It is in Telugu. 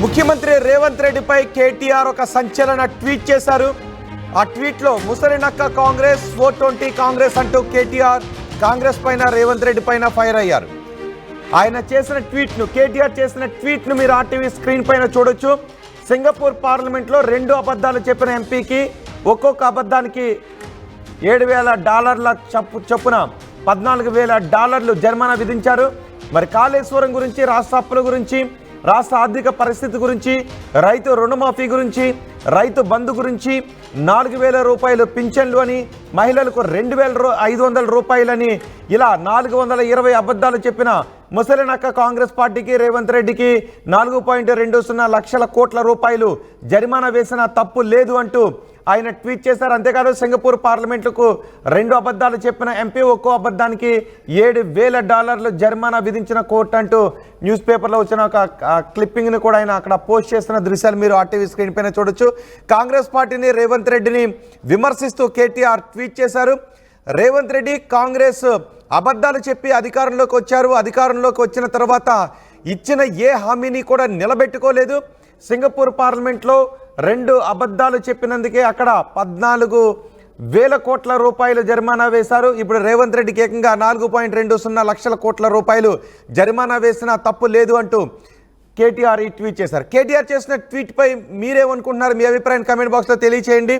ముఖ్యమంత్రి రేవంత్ రెడ్డిపై కేటీఆర్ ఒక సంచలన ట్వీట్ చేశారు. ఆ ట్వీట్లో ముసలినక్క కాంగ్రెస్ 420 కాంగ్రెస్ అంటూ కేటీఆర్ కాంగ్రెస్ పైన రేవంత్ రెడ్డి పైన ఫైర్ అయ్యారు. కేటీఆర్ చేసిన ట్వీట్ను మీరు ఆర్టీవీ స్క్రీన్ పైన చూడొచ్చు. సింగపూర్ పార్లమెంట్లో 2 అబద్ధాలు చెప్పిన ఎంపీకి ఒక్కొక్క అబద్ధానికి $7,000 చొప్పున $14,000 జరిమానా విధించారు. మరి కాళేశ్వరం గురించి, రాష్ట్ర అప్పుల గురించి, రాష్ట్ర ఆర్థిక పరిస్థితి గురించి, రైతు రుణమాఫీ గురించి, రైతు బంధు గురించి, 4,000 రూపాయలు పింఛన్లు అని, మహిళలకు 2,500 రూపాయలని, ఇలా 420 అబద్ధాలు చెప్పిన ముసలినక్క కాంగ్రెస్ పార్టీకి రేవంత్ రెడ్డికి 4.20 లక్షల కోట్ల రూపాయలు జరిమానా వేసిన తప్పు లేదు అంటూ ఆయన ట్వీట్ చేశారు. అంతేకాదు సింగపూర్ పార్లమెంట్లకు 2 అబద్ధాలు చెప్పిన ఎంపీ ఒక్కో అబద్ధానికి $7,000 జరిమానా విధించిన కోర్టు అంటూ న్యూస్ పేపర్లో వచ్చిన ఒక క్లిప్పింగ్ని కూడా ఆయన అక్కడ పోస్ట్ చేస్తున్న దృశ్యాలు మీరు ఆర్టీవీ స్క్రీన్ పైన చూడొచ్చు. కాంగ్రెస్ పార్టీని, రేవంత్ రెడ్డిని విమర్శిస్తూ కేటీఆర్ ట్వీట్ చేశారు. రేవంత్ రెడ్డి కాంగ్రెస్ అబద్ధాలు చెప్పి అధికారంలోకి వచ్చారు. అధికారంలోకి వచ్చిన తర్వాత ఇచ్చిన ఏ హామీని కూడా నిలబెట్టుకోలేదు. సింగపూర్ పార్లమెంట్లో 2 అబద్ధాలు చెప్పినందుకే అక్కడ 14,000 కోట్ల రూపాయలు జరిమానా వేశారు. ఇప్పుడు రేవంత్ రెడ్డికి ఏకంగా 4.20 లక్షల కోట్ల రూపాయలు జరిమానా వేసినా తప్పు లేదు అంటూ కేటీఆర్ ఈ ట్వీట్ చేశారు. కేటీఆర్ చేసిన ట్వీట్పై మీరేమనుకుంటున్నారు? మీ అభిప్రాయం కామెంట్ బాక్స్లో తెలియచేయండి.